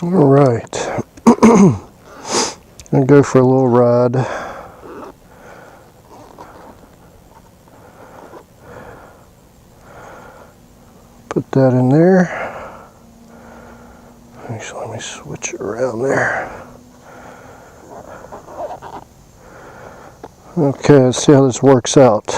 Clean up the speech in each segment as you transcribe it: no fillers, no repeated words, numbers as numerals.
All right, gonna go for a little ride. Put that in there. Actually, let me switch it around there. Okay, let's see how this works out.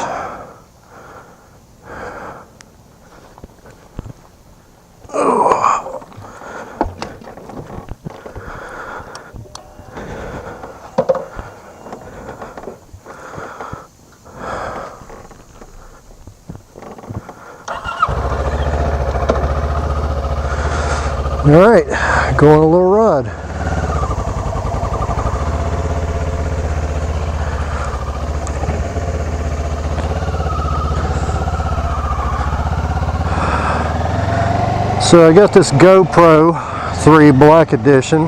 All right, go on a little ride. So I got this GoPro 3 Black Edition,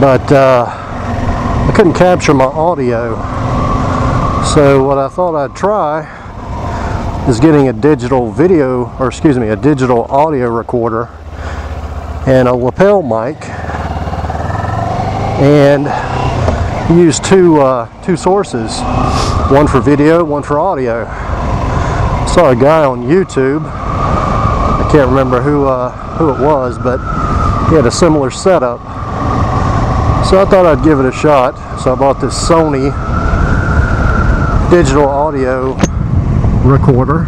but I couldn't capture my audio. So what I thought I'd try is getting a digital a digital audio recorder and a lapel mic, and use two sources, one for video, one for audio. Saw a guy on YouTube, I can't remember who it was, but he had a similar setup. So I thought I'd give it a shot. So I bought this Sony digital audio recorder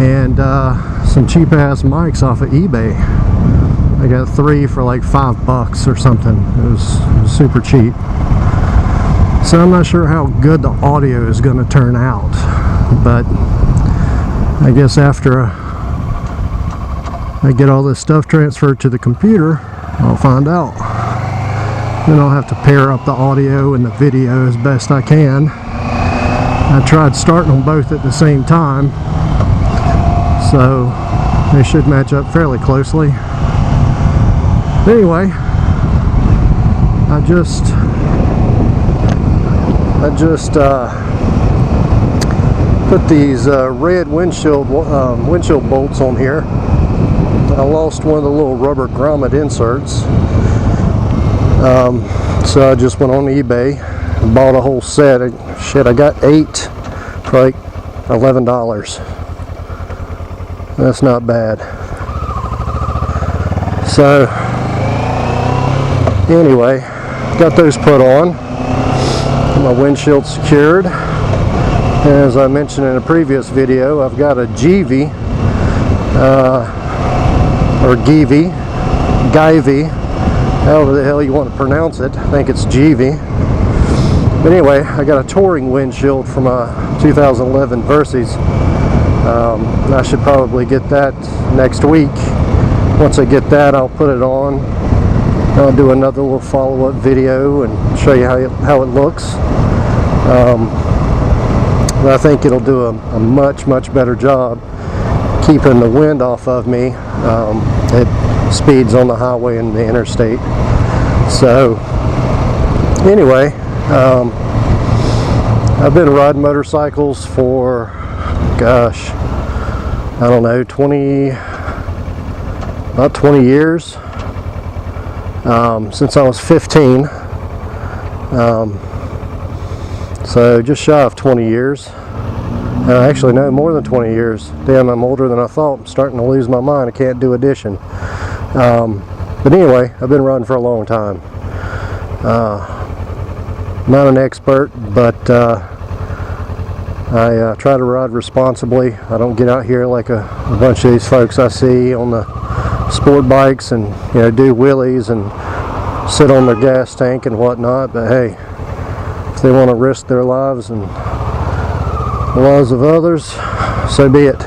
and some cheap ass mics off of eBay. I got 3 for like $5 or something. It was super cheap. So I'm not sure how good the audio is going to turn out, but I guess after I get all this stuff transferred to the computer, I'll find out. Then I'll have to pair up the audio and the video as best I can. I tried starting them both at the same time, so they should match up fairly closely. Anyway, I just put these red windshield bolts on here. I lost one of the little rubber grommet inserts, so I just went on eBay and bought a whole set. Shit, I got 8 for like $11. That's not bad. So anyway, got those put on, my windshield secured. As I mentioned in a previous video, I've got a Givy or Givy, however the hell you want to pronounce it. I think it's Givy. But anyway, I got a touring windshield from a 2011 Versys. I should probably get that next week. Once I get that, I'll put it on. I'll do another little follow-up video and show you how it looks. But I think it'll do a much better job keeping the wind off of me at speeds on the highway and the interstate. So anyway, I've been riding motorcycles for, gosh, I don't know, about 20 years, since I was 15, so just shy of 20 years. Actually, no, more than 20 years. Damn, I'm older than I thought. I'm starting to lose my mind. I can't do addition. But anyway, I've been riding for a long time. Not an expert, but I try to ride responsibly. I don't get out here like a bunch of these folks I see on the sport bikes and, you know, do wheelies and sit on their gas tank and whatnot. But hey, if they want to risk their lives and the lives of others, so be it.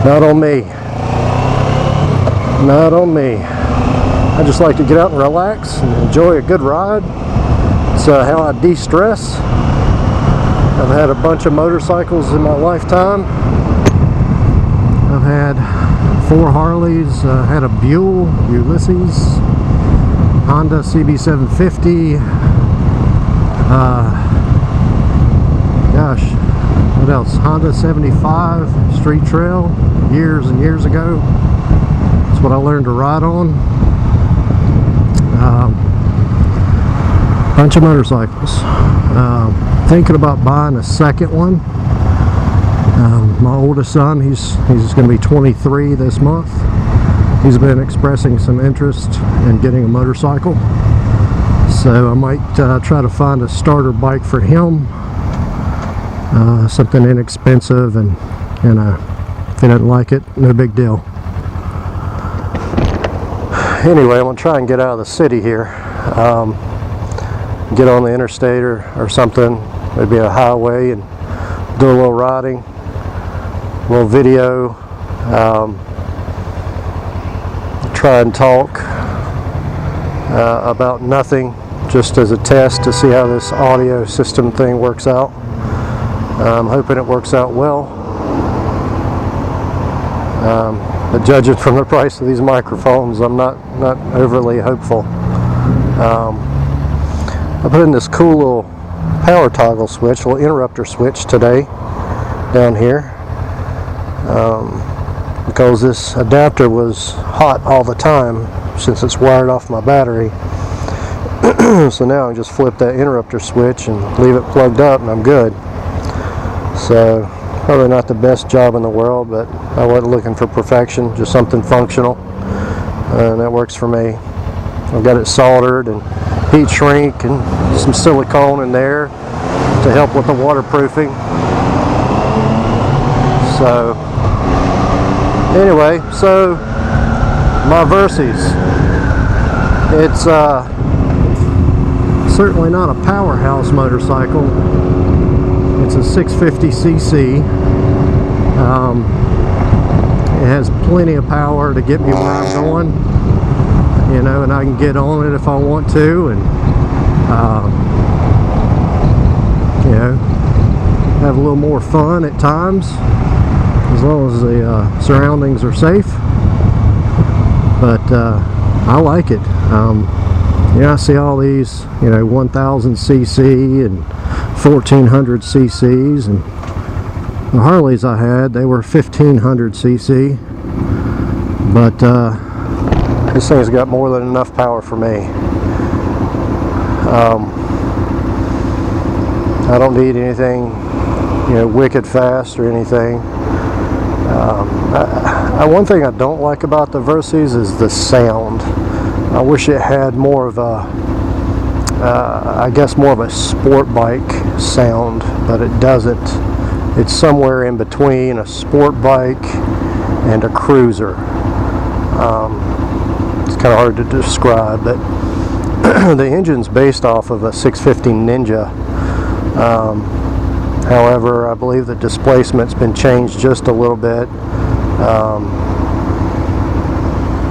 Not on me. Not on me. I just like to get out and relax and enjoy a good ride. It's how I de-stress. I've had a bunch of motorcycles in my lifetime. I've had 4 Harleys, had a Buell, Ulysses, Honda CB750, gosh, what else? Honda 75 Street Trail, years and years ago. what I learned to ride on. Bunch of motorcycles. Thinking about buying a second one. My oldest son, he's going to be 23 this month. He's been expressing some interest in getting a motorcycle, so I might try to find a starter bike for him, something inexpensive, and if he doesn't like it, no big deal. Anyway, I'm going to try and get out of the city here, get on the interstate or something, maybe a highway, and do a little riding, a little video, try and talk about nothing, just as a test to see how this audio system thing works out. I'm hoping it works out well, but judging from the price of these microphones, I'm not overly hopeful. I put in this cool little power toggle switch, little interrupter switch today down here, because this adapter was hot all the time since it's wired off my battery. So now I just flip that interrupter switch and leave it plugged up and I'm good. So probably not the best job in the world, but I wasn't looking for perfection, just something functional, and that works for me. I've got it soldered and heat shrink and some silicone in there to help with the waterproofing. So anyway, so my Versys, it's certainly not a powerhouse motorcycle. It's a 650cc. It has plenty of power to get me where I'm going, you know, and I can get on it if I want to, and you know, have a little more fun at times, as long as the surroundings are safe. But I like it. You know, I see all these, you know, 1000cc and 1400 cc's, and the Harleys I had, they were 1500cc, but this thing's got more than enough power for me. I don't need anything, you know, wicked fast or anything. One thing I don't like about the Versys is the sound. I wish it had more of a, I guess more of a sport bike sound, but it doesn't. It's somewhere in between a sport bike and a cruiser. It's kind of hard to describe, but the engine's based off of a 650 Ninja. However, I believe the displacement's been changed just a little bit.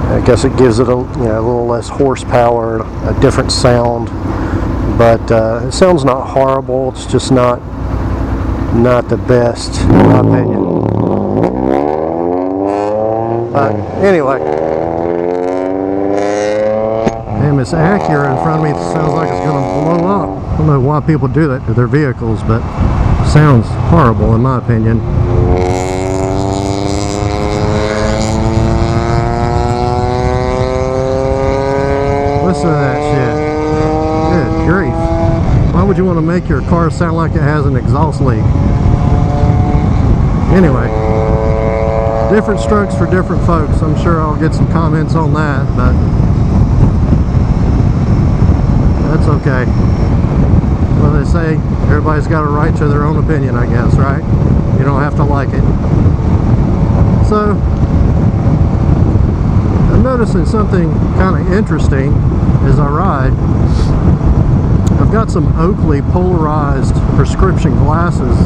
I guess it gives it a little less horsepower, a different sound, but it sounds not horrible. It's just not the best, in my opinion. But anyway, damn, this Acura in front of me sounds like it's going to blow up. I don't know why people do that to their vehicles, but it sounds horrible in my opinion. Listen to that shit. Good grief. Why would you want to make your car sound like it has an exhaust leak? Anyway, different strokes for different folks. I'm sure I'll get some comments on that, but that's okay. Well, they say everybody's got a right to their own opinion, I guess, right? You don't have to like it. So, I'm noticing something kind of interesting as I ride. I've got some Oakley polarized prescription glasses,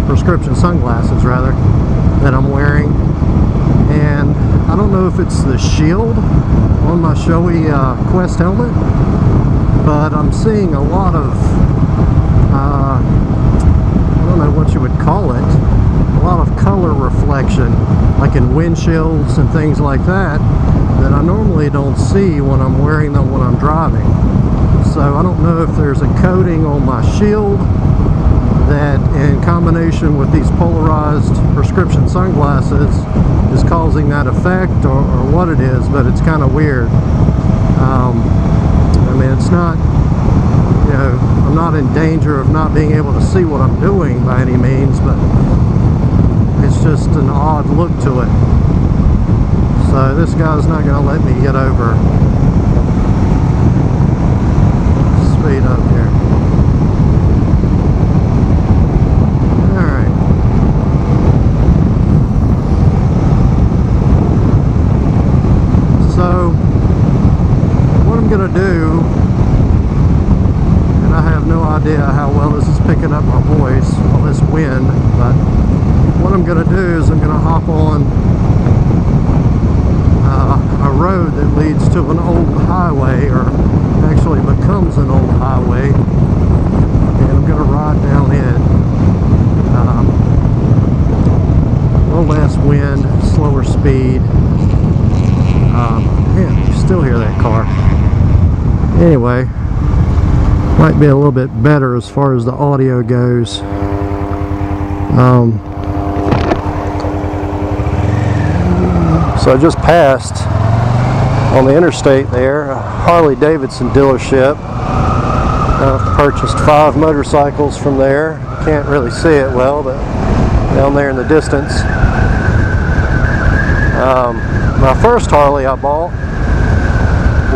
prescription sunglasses rather, that I'm wearing, and I don't know if it's the shield on my showy Quest helmet, but I'm seeing a lot of I don't know what you would call it, a lot of color reflection, like in windshields and things like that I normally don't see when I'm wearing them when I'm driving. So I don't know if there's a coating on my shield that in combination with these polarized prescription sunglasses is causing that effect, or what it is, but it's kind of weird. I mean, it's not, you know, I'm not in danger of not being able to see what I'm doing by any means, but it's just an odd look to it. So this guy's not going to let me get over. Speed up here. Alright. So what I'm going to do, and I have no idea how well this is picking up my voice, all this wind, but what I'm going to do is I'm going to hop on a road that leads to an old highway, or actually becomes an old highway, and I'm going to ride down it. A little less wind, slower speed. Man, you still hear that car. Anyway, might be a little bit better as far as the audio goes. So I just passed on the interstate there, a Harley Davidson dealership. I've purchased 5 motorcycles from there. Can't really see it well, but down there in the distance. My first Harley I bought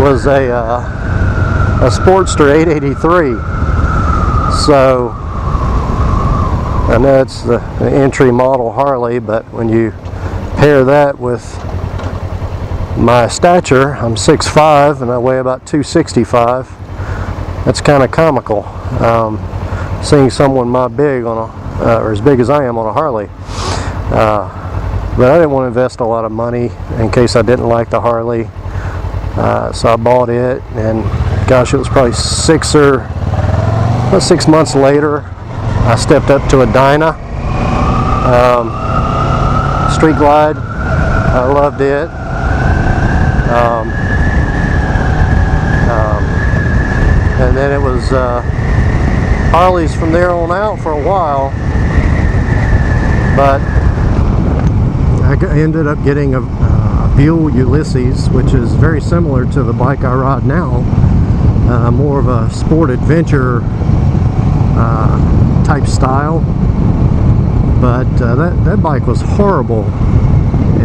was a Sportster 883. So I know it's the entry model Harley, but when you pair that with my stature, I'm 6'5" and I weigh about 265. That's kind of comical. Seeing someone my big on a, or as big as I am on a Harley. But I didn't want to invest a lot of money in case I didn't like the Harley. So I bought it, and gosh, it was probably 6 months later, I stepped up to a Dyna Street Glide. I loved it. And then it was Harleys from there on out for a while, but I ended up getting a Buell Ulysses, which is very similar to the bike I ride now. More of a sport adventure type style, but that bike was horrible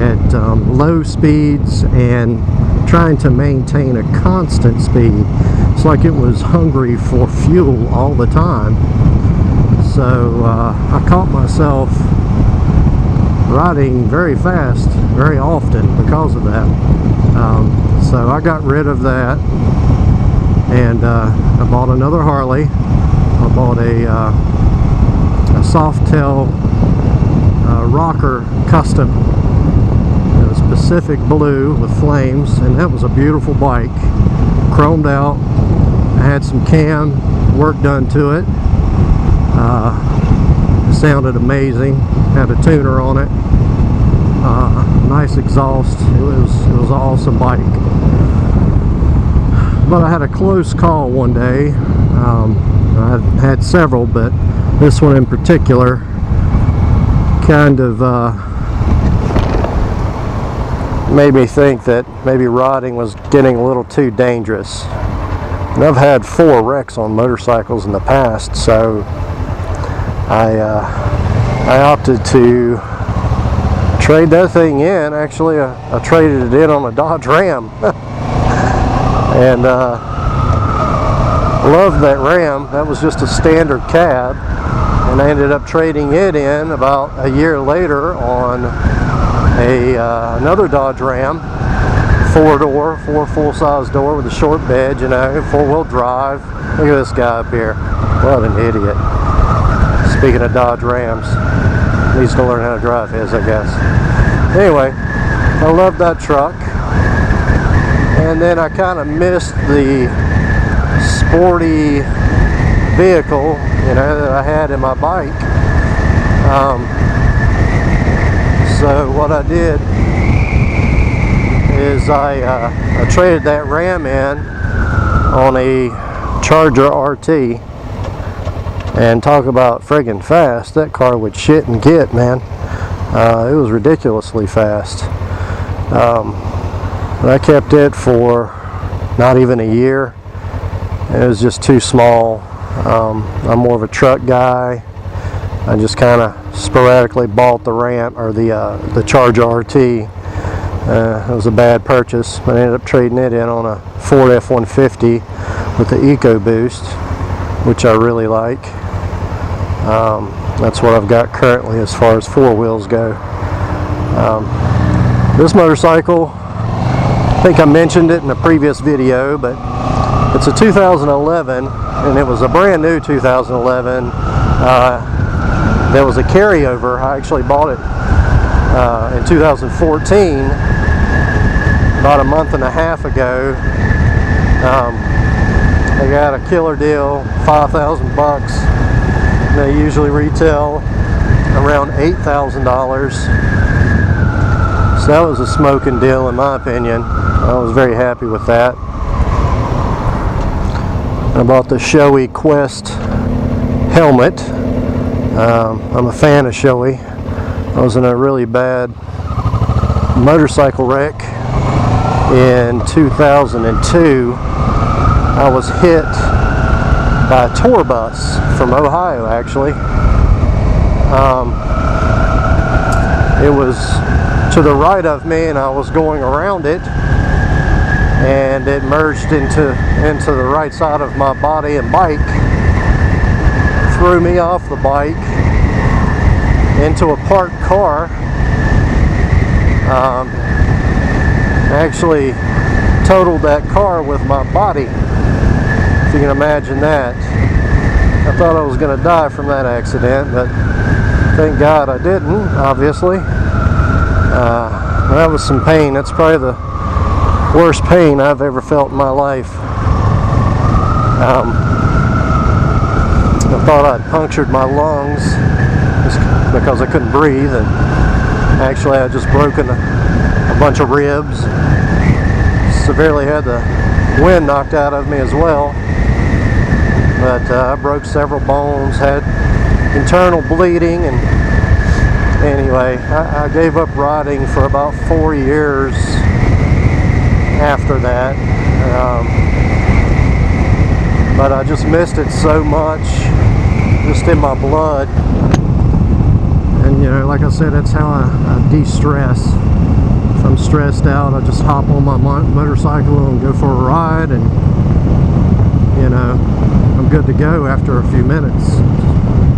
at low speeds and trying to maintain a constant speed. It's like it was hungry for fuel all the time. So I caught myself riding very fast very often because of that. So I got rid of that, and I bought another Harley. I bought a Softail rocker custom. It was Pacific blue with flames, and that was a beautiful bike, chromed out. I had some cam work done to it. It sounded amazing. Had a tuner on it. Nice exhaust. It was an awesome bike. But I had a close call one day. I had several, but this one in particular kind of made me think that maybe riding was getting a little too dangerous. And I've had 4 wrecks on motorcycles in the past, so I opted to trade that thing in. Actually, I traded it in on a Dodge Ram. And loved that Ram. That was just a standard cab, and I ended up trading it in about a year later on another Dodge Ram, 4-door, 4 full-size door with a short bed, you know, 4-wheel drive. Look at this guy up here. What an idiot. Speaking of Dodge Rams, needs to learn how to drive his, I guess. Anyway, I love that truck. And then I kind of missed the sporty vehicle, you know, that I had in my bike. So what I did is I traded that Ram in on a Charger RT. And talk about friggin' fast, that car would shit and get, man. It was ridiculously fast. But I kept it for not even a year. It was just too small. I'm more of a truck guy. I just kind of sporadically bought the Ram or the Charger RT. It was a bad purchase, but I ended up trading it in on a Ford F-150 with the EcoBoost, which I really like. That's what I've got currently as far as four wheels go. This motorcycle, I think I mentioned it in a previous video, but it's a 2011, and it was a brand new 2011. There was a carryover. I actually bought it in 2014, about a month and a half ago. I got a killer deal, $5,000. They usually retail around $8,000. So that was a smoking deal in my opinion. I was very happy with that. I bought the Shoei Quest helmet. I'm a fan of Shoei. I was in a really bad motorcycle wreck in 2002. I was hit by a tour bus from Ohio, actually. It was to the right of me, and I was going around it, and it merged into the right side of my body and bike, threw me off the bike into a parked car. Actually totaled that car with my body. If you can imagine that. I thought I was going to die from that accident, but thank God I didn't, obviously. That was some pain. That's probably the worst pain I've ever felt in my life. I thought I'd punctured my lungs just because I couldn't breathe, and actually I just broken a bunch of ribs. Severely had the wind knocked out of me as well. But I broke several bones, had internal bleeding, and anyway, I gave up riding for about 4 years after that. But I just missed it so much, just in my blood. And you know, like I said, that's how I de-stress. If I'm stressed out, I just hop on my motorcycle and go for a ride, and you know, I'm good to go after a few minutes.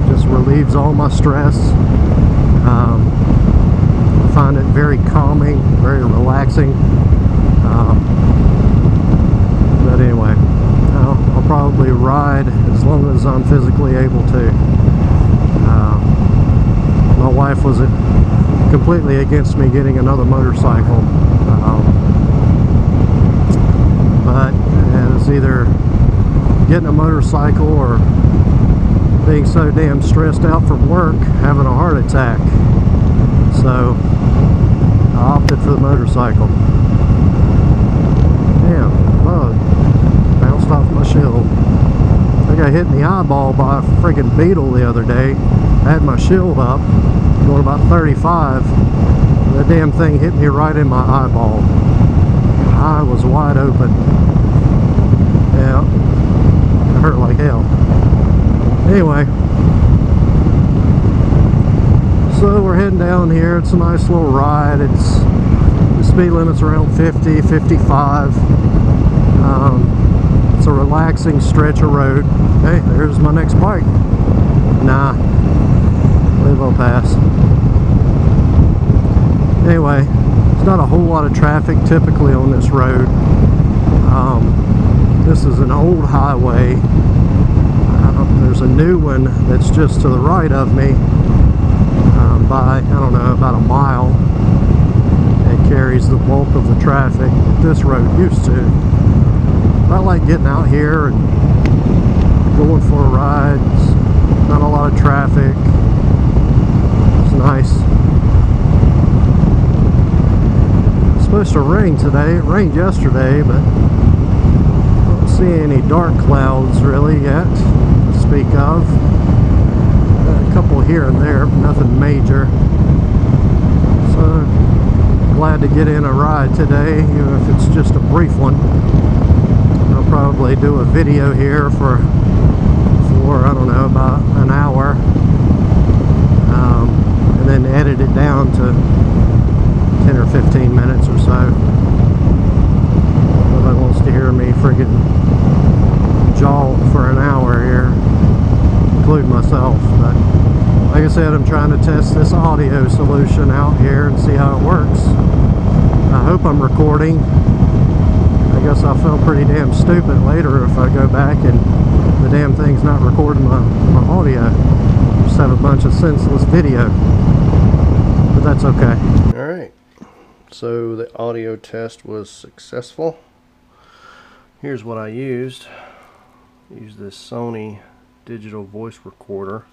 Just relieves all my stress. I find it very calming, very relaxing. But anyway, I'll probably ride as long as I'm physically able to. My wife was completely against me getting another motorcycle. But it was either getting a motorcycle or being so damn stressed out from work, having a heart attack. So I opted for the motorcycle. Damn, bug bounced off my shield. I got hit in the eyeball by a freaking beetle the other day. I had my shield up, going about 35. That damn thing hit me right in my eyeball. Eye was wide open. Yeah, it hurt like hell. Anyway, so we're heading down here. It's a nice little ride. The speed limit's around 50, 55. It's a relaxing stretch of road. Hey, there's my next bike. Nah, believe I'll pass. Anyway, there's not a whole lot of traffic typically on this road. This is an old highway. There's a new one that's just to the right of me by, I don't know, about a mile. It carries the bulk of the traffic that this road used to. I like getting out here and going for a ride. It's not a lot of traffic. It's nice. It's supposed to rain today. It rained yesterday, but I don't see any dark clouds really yet. It's speak of. A couple here and there, but nothing major. So glad to get in a ride today, even if it's just a brief one. I'll probably do a video here for I don't know, about an hour, and then edit it down to 10 or 15 minutes or so. Nobody wants to hear me friggin' jaw for an hour here, including myself. But like I said, I'm trying to test this audio solution out here and see how it works. I hope I'm recording. I guess I'll feel pretty damn stupid later if I go back and the damn thing's not recording my audio. Just have a bunch of senseless video. But that's okay. Alright, so the audio test was successful. Here's what I used. I used this Sony digital voice recorder.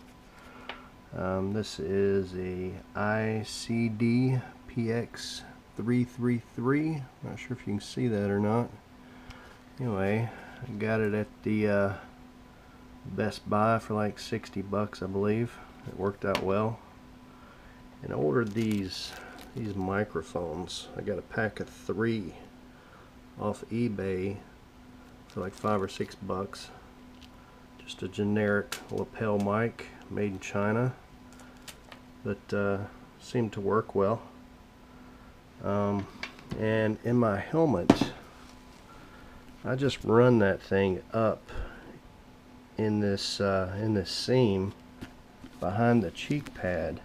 This is a ICD PX333. Not sure if you can see that or not. Anyway, I got it at the Best Buy for like 60 bucks, I believe. It worked out well. And I ordered these microphones. I got a pack of 3 off eBay for like 5 or 6 bucks. Just a generic lapel mic made in China, but seemed to work well. And in my helmet, I just run that thing up in this seam behind the cheek pad,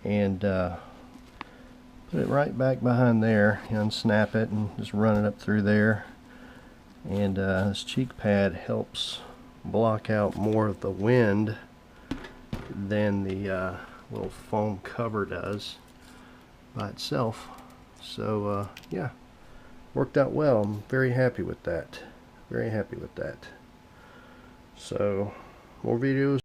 and put it right back behind there. Unsnap it and just run it up through there. And this cheek pad helps block out more of the wind than the little foam cover does by itself. So yeah, worked out well. I'm very happy with that. Very happy with that. So more videos